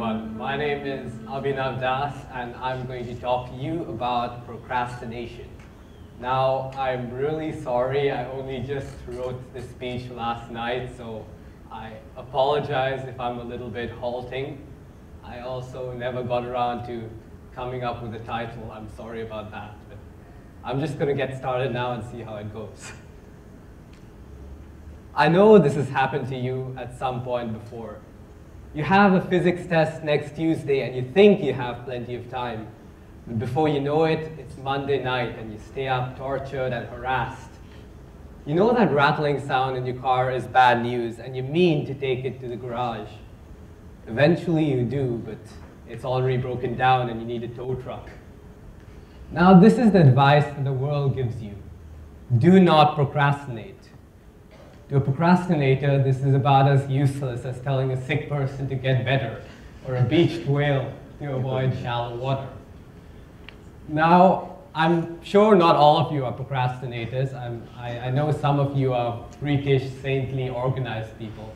everyone. My name is Abhinav and I'm going to talk to you about procrastination. Now, I'm really sorry, I only just wrote this speech last night, so I apologize if I'm a little bit halting. I also never got around to coming up with a title. I'm sorry about that. But I'm just going to get started now and see how it goes. I know this has happened to you at some point before. You have a physics test next Tuesday and you think you have plenty of time. But before you know it, it's Monday night and you stay up tortured and harassed. You know that rattling sound in your car is bad news and you mean to take it to the garage. Eventually you do, but it's already broken down and you need a tow truck. Now this is the advice that the world gives you. Do not procrastinate. To a procrastinator, this is about as useless as telling a sick person to get better, or a beached whale to avoid shallow water. Now, I'm sure not all of you are procrastinators. I know some of you are freakish, saintly, organized people.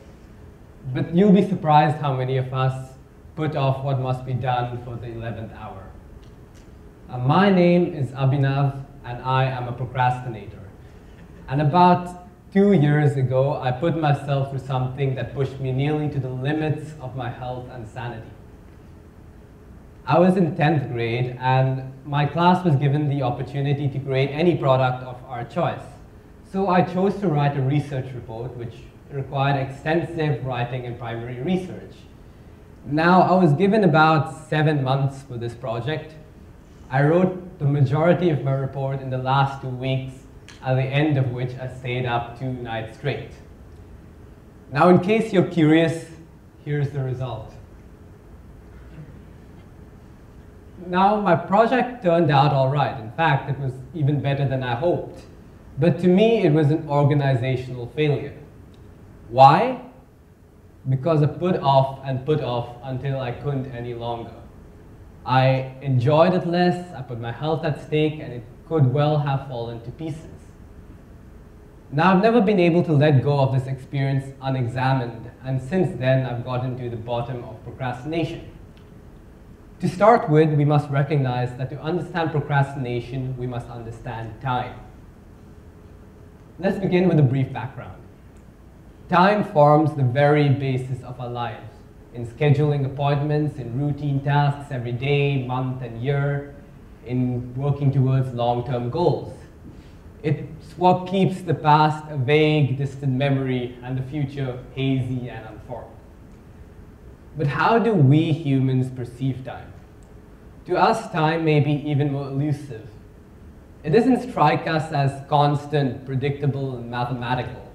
But you'll be surprised how many of us put off what must be done for the 11th hour. My name is Abhinav, and I am a procrastinator. And about 2 years ago, I put myself through something that pushed me nearly to the limits of my health and sanity. I was in 10th grade, and my class was given the opportunity to grade any product of our choice. So I chose to write a research report, which required extensive writing and primary research. Now, I was given about 7 months for this project. I wrote the majority of my report in the last 2 weeks, at the end of which I stayed up 2 nights straight. Now, in case you're curious, here's the result. Now, my project turned out all right. In fact, it was even better than I hoped. But to me, it was an organizational failure. Why? Because I put off until I couldn't any longer. I enjoyed it less, I put my health at stake, and it could well have fallen to pieces. Now, I've never been able to let go of this experience unexamined, and since then, I've gotten to the bottom of procrastination. To start with, we must recognize that to understand procrastination, we must understand time. Let's begin with a brief background. Time forms the very basis of our lives, in scheduling appointments, in routine tasks every day, month, and year, in working towards long-term goals. It's what keeps the past a vague, distant memory and the future hazy and unformed. But how do we humans perceive time? To us, time may be even more elusive. It doesn't strike us as constant, predictable, and mathematical.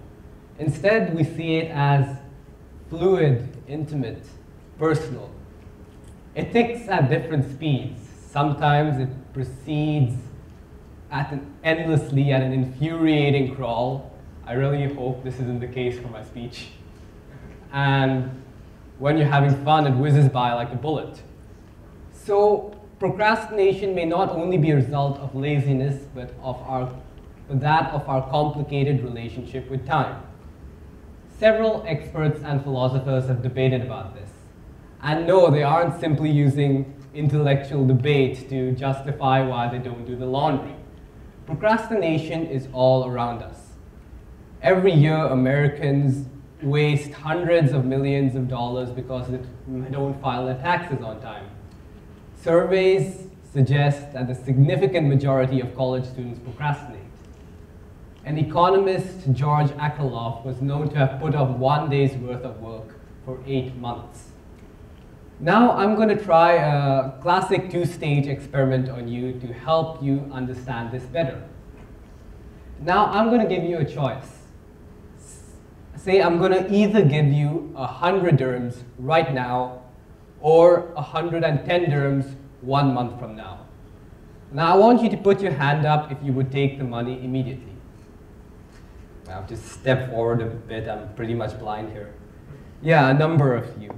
Instead, we see it as fluid, intimate, personal. It ticks at different speeds. Sometimes it proceeds endlessly at an infuriating crawl. I really hope this isn't the case for my speech. And when you're having fun, it whizzes by like a bullet. So procrastination may not only be a result of laziness, but that of our complicated relationship with time. Several experts and philosophers have debated about this. And no, they aren't simply using intellectual debate to justify why they don't do the laundry. Procrastination is all around us. Every year, Americans waste hundreds of millions of dollars because they don't file their taxes on time. Surveys suggest that the significant majority of college students procrastinate. An economist, George Akerlof, was known to have put off 1 day's worth of work for 8 months. Now I'm going to try a classic 2-stage experiment on you to help you understand this better. Now I'm going to give you a choice. Say I'm going to either give you 100 dirhams right now or 110 dirhams 1 month from now. Now I want you to put your hand up if you would take the money immediately. I have to step forward a bit, I'm pretty much blind here. Yeah, a number of you.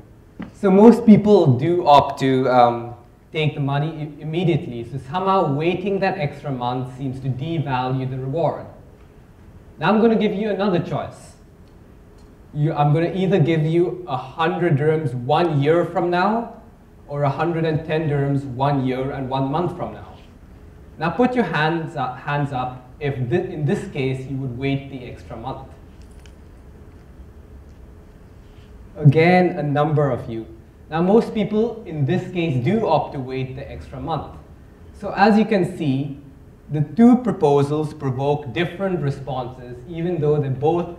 So most people do opt to take the money immediately. So somehow waiting that extra month seems to devalue the reward. Now I'm going to give you another choice. I'm going to either give you 100 dirhams 1 year from now or 110 dirhams 1 year and 1 month from now? Now put your hands up if in this case you would wait the extra month. Again, a number of you. Now most people in this case do opt to wait the extra month. So as you can see, the two proposals provoke different responses even though they both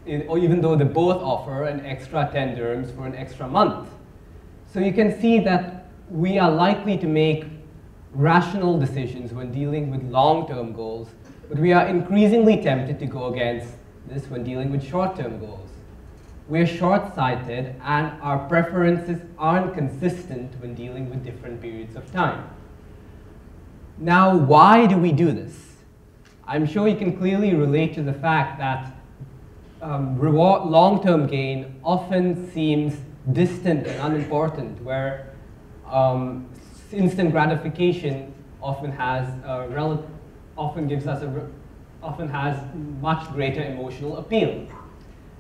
offer an extra 10 dirhams for an extra month. So you can see that we are likely to make rational decisions when dealing with long-term goals, but we are increasingly tempted to go against this when dealing with short-term goals. We're short-sighted and our preferences aren't consistent when dealing with different periods of time. Now, why do we do this? I'm sure you can clearly relate to the fact that long-term gain often seems distant and unimportant, where instant gratification often has much greater emotional appeal.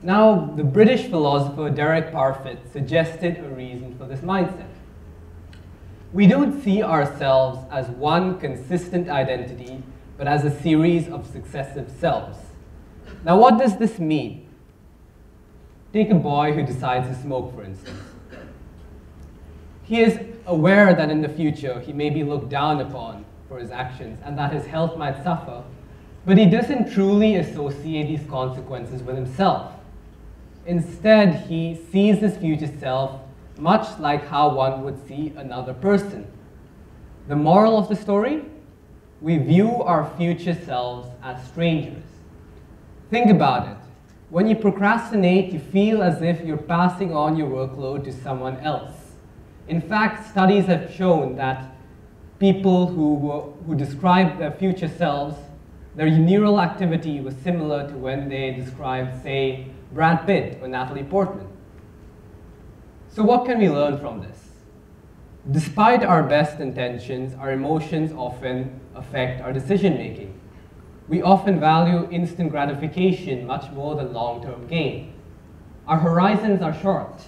Now, the British philosopher Derek Parfit suggested a reason for this mindset. We don't see ourselves as one consistent identity, but as a series of successive selves. Now, what does this mean? Take a boy who decides to smoke, for instance. He is aware that in the future he may be looked down upon for his actions and that his health might suffer, but he doesn't truly associate these consequences with himself. Instead, he sees his future self much like how one would see another person. The moral of the story? We view our future selves as strangers. Think about it. When you procrastinate, you feel as if you're passing on your workload to someone else. In fact, studies have shown that people who describe their future selves, their neural activity was similar to when they described, say, Brad Pitt or Natalie Portman. So what can we learn from this? Despite our best intentions, our emotions often affect our decision-making. We often value instant gratification much more than long-term gain. Our horizons are short.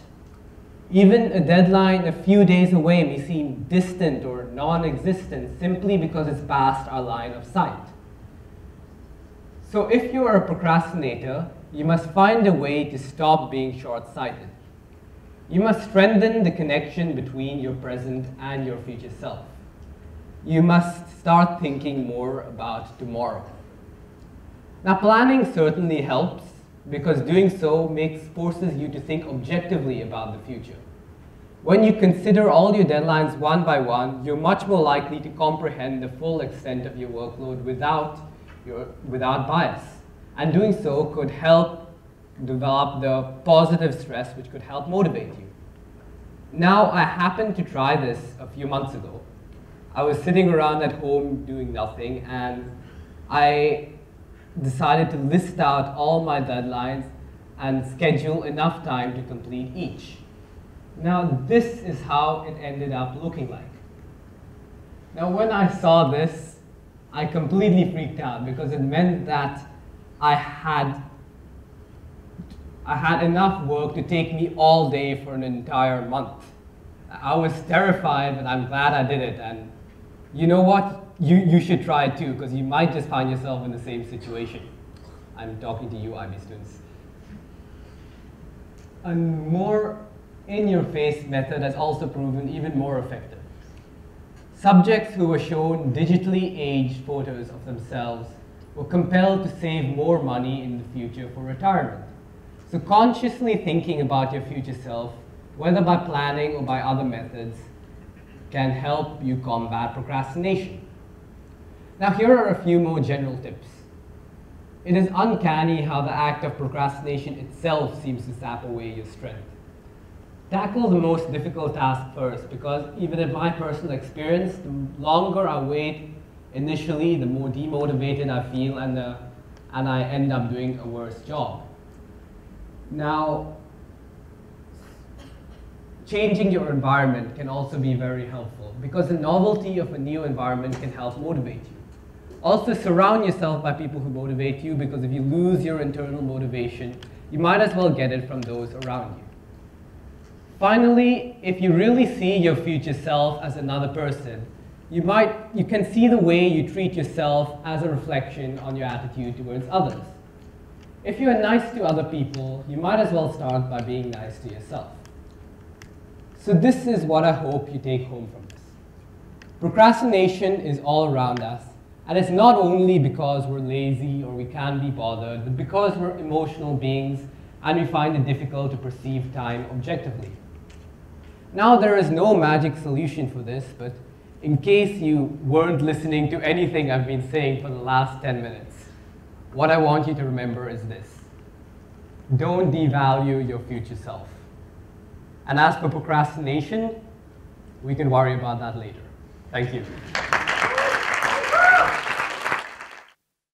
Even a deadline a few days away may seem distant or non-existent simply because it's past our line of sight. So if you are a procrastinator, you must find a way to stop being short-sighted. You must strengthen the connection between your present and your future self. You must start thinking more about tomorrow. Now, planning certainly helps because doing so forces you to think objectively about the future. When you consider all your deadlines one by one, you're much more likely to comprehend the full extent of your workload without bias. And doing so could help develop the positive stress which could help motivate you. Now, I happened to try this a few months ago. I was sitting around at home doing nothing, and I decided to list out all my deadlines and schedule enough time to complete each. Now, this is how it ended up looking like. Now, when I saw this, I completely freaked out because it meant that I had enough work to take me all day for an entire month. I was terrified, but I'm glad I did it. And you know what? You should try it too, because you might just find yourself in the same situation. I'm talking to you, IB students. A more in-your-face method has also proven even more effective. Subjects who were shown digitally aged photos of themselves were compelled to save more money in the future for retirement. So consciously thinking about your future self, whether by planning or by other methods, can help you combat procrastination. Now, here are a few more general tips. It is uncanny how the act of procrastination itself seems to sap away your strength. Tackle the most difficult task first, because even in my personal experience, the longer I wait initially, the more demotivated I feel and I end up doing a worse job. Now, changing your environment can also be very helpful because the novelty of a new environment can help motivate you. Also, surround yourself by people who motivate you, because if you lose your internal motivation, you might as well get it from those around you. Finally, if you really see your future self as another person, you can see the way you treat yourself as a reflection on your attitude towards others. If you are nice to other people, you might as well start by being nice to yourself. So this is what I hope you take home from this. Procrastination is all around us, and it's not only because we're lazy or we can't be bothered, but because we're emotional beings and we find it difficult to perceive time objectively. Now, there is no magic solution for this, but in case you weren't listening to anything I've been saying for the last 10 minutes, what I want you to remember is this: don't devalue your future self. And as for procrastination, we can worry about that later. Thank you.